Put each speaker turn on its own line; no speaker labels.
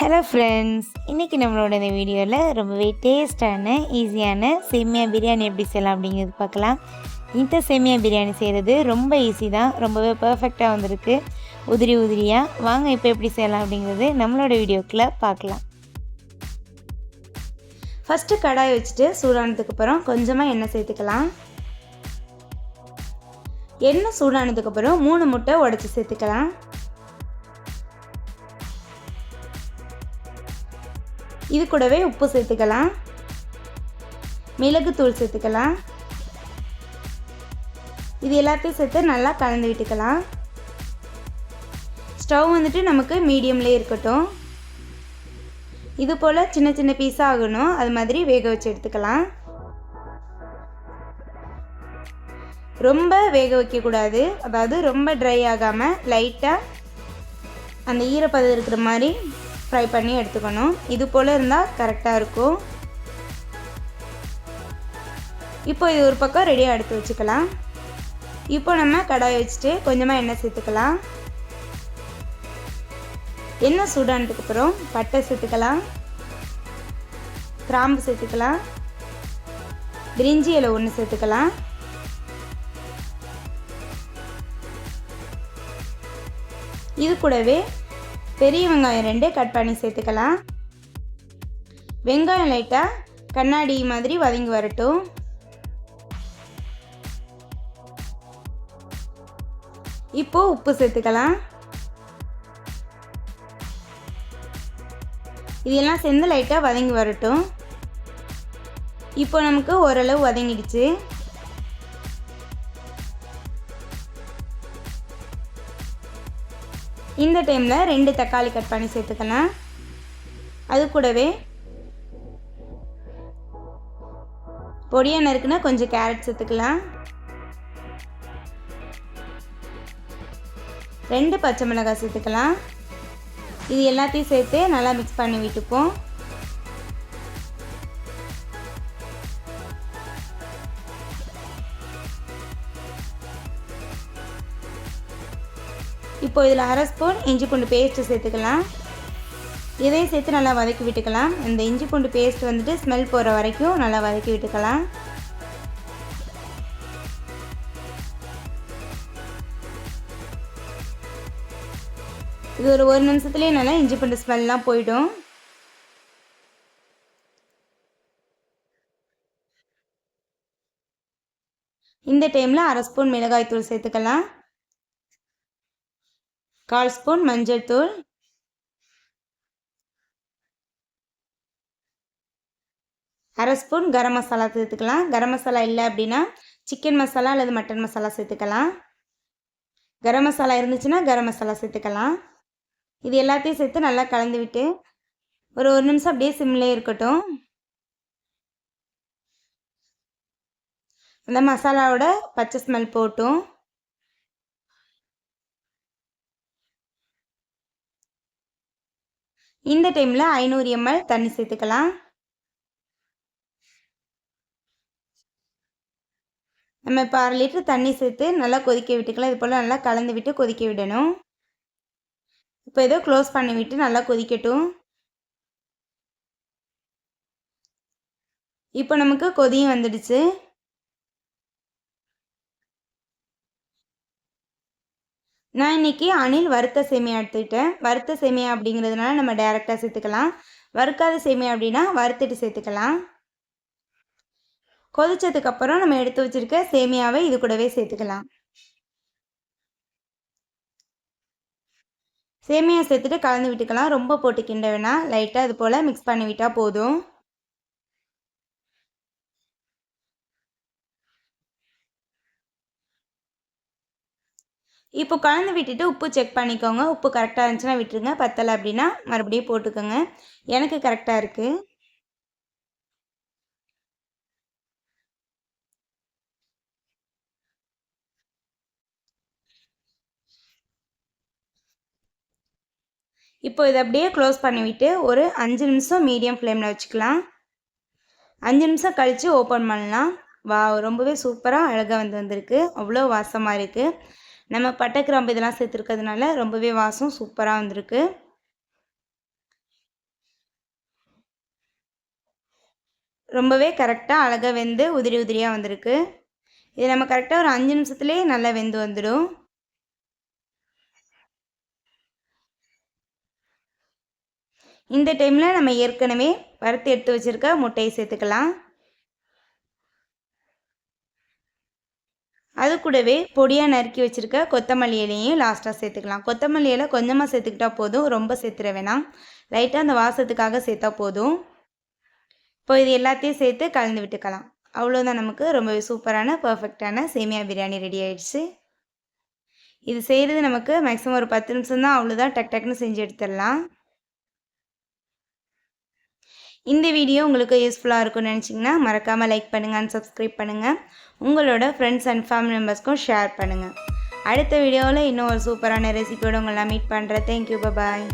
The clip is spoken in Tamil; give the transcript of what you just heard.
ஹலோ ஃப்ரெண்ட்ஸ், இன்றைக்கி நம்மளோட இந்த வீடியோவில் ரொம்பவே டேஸ்டான ஈஸியான சேமியா பிரியாணி எப்படி செய்யலாம் அப்படிங்கிறது பார்க்கலாம். இந்த சேமியா பிரியாணி செய்கிறது ரொம்ப ஈஸி தான், ரொம்பவே பர்ஃபெக்டாக வந்திருக்கு, உதிரி உதிரியாக. வாங்க இப்போ எப்படி செய்யலாம் அப்படிங்கிறது நம்மளோட வீடியோக்குள்ளே பார்க்கலாம். ஃபஸ்ட்டு கடாய் வச்சுட்டு சூடானதுக்கப்புறம் கொஞ்சமாக எண்ணெய் சேர்த்துக்கலாம். எண்ணெய் சூடானதுக்கப்புறம் 3 முட்டை உடச்சி சேர்த்துக்கலாம். இது கூடவே உப்பு சேர்த்துக்கலாம், மிளகுத்தூள் சேர்த்துக்கலாம். இது எல்லாத்தையும் சேர்த்து நல்லா கலந்து விட்டுக்கலாம். ஸ்டவ் வந்துட்டு நமக்கு மீடியம்லேயே இருக்கட்டும். இது போல் சின்ன சின்ன பீஸாக ஆகணும், அது மாதிரி வேக வச்சு எடுத்துக்கலாம். ரொம்ப வேக வைக்கக்கூடாது, அதாவது ரொம்ப ட்ரை ஆகாமல் லைட்டாக அந்த ஈரப்பதம் இருக்கிற மாதிரி ஃப்ரை பண்ணி எடுத்துக்கணும். இது போல் இருந்தால் கரெக்டாக இருக்கும். இப்போ இது ஒரு பக்கம் ரெடியாக எடுத்து வச்சுக்கலாம். இப்போ நம்ம கடாயை வச்சுட்டு கொஞ்சமாக எண்ணெய் சேர்த்துக்கலாம். எண்ணெய் சூடானதுக்கப்புறம் பட்டை சேர்த்துக்கலாம், கிராம்பு சேர்த்துக்கலாம், பிரிஞ்சி இலை 1 சேர்த்துக்கலாம். இது கூடவே பெரிய வெங்காயம் 2 கட் பண்ணி சேர்த்துக்கலாம். வெங்காயம் லைட்டாக கண்ணாடி மாதிரி வதங்கி வரட்டும். இப்போ உப்பு சேர்த்துக்கலாம். இதெல்லாம் சேர்ந்து லைட்டாக வதங்கி வரட்டும். இப்போ நமக்கு ஓரளவு வதங்கிடுச்சு. இந்த டைமில் 2 தக்காளி கட் பண்ணி சேர்த்துக்கலாம். அது கூடவே பொடியாக நறுக்குனா கொஞ்சம் கேரட் சேர்த்துக்கலாம். 2 பச்சை மிளகாய் சேர்த்துக்கலாம். இது எல்லாத்தையும் சேர்த்து நல்லா மிக்ஸ் பண்ணி விட்டுப்போம். இப்போ இதில் 1/2 ஸ்பூன் இஞ்சி பூண்டு பேஸ்ட்டு சேர்த்துக்கலாம். இதையும் சேர்த்து நல்லா வதக்கி விட்டுக்கலாம். இந்த இஞ்சி பூண்டு பேஸ்ட் வந்துட்டு ஸ்மெல் போகிற வரைக்கும் நல்லா வதக்கி விட்டுக்கலாம். இது ஒரு 1 நிமிஷத்துலேயே நல்லா இஞ்சி பூண்டு ஸ்மெல்லாம் போயிடும். இந்த டைமில் 1/2 ஸ்பூன் மிளகாய் தூள் சேர்த்துக்கலாம், 1/4 ஸ்பூன் மஞ்சள் தூள், 1/2 ஸ்பூன் கரம் மசாலா சேர்த்துக்கலாம். கரம் மசாலா இல்லை அப்படின்னா சிக்கன் மசாலா அல்லது மட்டன் மசாலா சேர்த்துக்கலாம். கரம் மசாலா இருந்துச்சுன்னா கரம் மசாலா சேர்த்துக்கலாம். இது எல்லாத்தையும் சேர்த்து நல்லா கலந்து விட்டு ஒரு 1 நிமிஷம் அப்படியே சிம்லேயே இருக்கட்டும். அந்த மசாலாவோட பச்சை ஸ்மெல் போட்டும். இந்த டைமில் 500 ml தண்ணி சேர்த்துக்கலாம். நம்ம இப்போ 1/2 லிட்டர் தண்ணி சேர்த்து நல்லா கொதிக்க விட்டுக்கலாம். இது போல் நல்லா கலந்து விட்டு கொதிக்க விடணும். இப்போ ஏதோ க்ளோஸ் பண்ணி விட்டு நல்லா கொதிக்கட்டும். இப்போ நமக்கு கொதியும் வந்துடுச்சு. நான் இன்றைக்கி அணில் வறுத்த சேமியா எடுத்துக்கிட்டேன். வறுத்த சேமியா அப்படிங்கிறதுனால நம்ம டைரெக்டாக சேர்த்துக்கலாம். வறுக்காத சேமியா அப்படின்னா வறுத்துட்டு சேர்த்துக்கலாம். கொதிச்சதுக்கப்புறம் நம்ம எடுத்து வச்சுருக்க சேமியாவை இது கூடவே சேர்த்துக்கலாம். சேமியா சேர்த்துட்டு கலந்து விட்டுக்கலாம். ரொம்ப போட்டு கிண்ட வேணாம், லைட்டாக இது போல் மிக்ஸ் பண்ணி விட்டால் போதும். இப்போ கலந்து விட்டுட்டு உப்பு செக் பண்ணிக்கோங்க. உப்பு கரெக்டாக இருந்துச்சுன்னா விட்டுருங்க, பத்தலை அப்படின்னா மறுபடியும் போட்டுக்கோங்க. எனக்கு கரெக்டாக இருக்குது. இப்போ இதை அப்படியே க்ளோஸ் பண்ணிவிட்டு ஒரு 5 நிமிஷம் மீடியம் ஃப்ளேமில் வச்சுக்கலாம். 5 நிமிஷம் கழித்து ஓப்பன் பண்ணலாம். ரொம்பவே சூப்பராக அழகாக வந்திருக்கு, அவ்வளோ வாசமாக இருக்குது. நம்ம பட்டை கிராம்பு இதெல்லாம் சேர்த்துருக்கிறதுனால ரொம்பவே வாசம் சூப்பராக வந்திருக்கு. ரொம்பவே கரெக்டாக அழகாக வெந்து உதிரி உதிரியாக வந்திருக்கு. இது நம்ம கரெக்டாக ஒரு 5 நிமிஷத்துலேயே நல்லா வெந்து வந்துடும். இந்த டைமில் நம்ம ஏற்கனவே வறுத்து எடுத்து வச்சுருக்க முட்டையை சேர்த்துக்கலாம். அது கூடவே பொடியாக நறுக்கி வச்சுருக்க கொத்தமல்லி இலையும் லாஸ்ட்டாக சேர்த்துக்கலாம். கொத்தமல்லி இலை கொஞ்சமாக சேர்த்துக்கிட்டா போதும், ரொம்ப சேர்த்துட வேணாம். லைட்டாக அந்த வாசத்துக்காக சேர்த்தா போதும். இப்போ இது எல்லாத்தையும் சேர்த்து கலந்து விட்டுக்கலாம். அவ்வளோதான், நமக்கு ரொம்பவே சூப்பரான பர்ஃபெக்டான சேமியா பிரியாணி ரெடி ஆயிடுச்சு. இது செய்கிறது நமக்கு மேக்ஸிமம் ஒரு 10 நிமிஷம் தான். அவ்வளோதான், டக் டக்குன்னு செஞ்சு எடுத்துடலாம். இந்த வீடியோ உங்களுக்கு யூஸ்ஃபுல்லாக இருக்கும்னு நினச்சிங்கன்னா மறக்காமல் லைக் பண்ணுங்கள் அண்ட் சப்ஸ்கிரைப் பண்ணுங்கள். உங்களோட ஃப்ரெண்ட்ஸ் அண்ட் ஃபேமிலி மெம்பர்ஸ்க்கும் ஷேர் பண்ணுங்கள். அடுத்த வீடியோவில் இன்னும் ஒரு சூப்பரான ரெசிபியோடு உங்களை மீட் பண்ணுறேன். தேங்க்யூ, பாய்.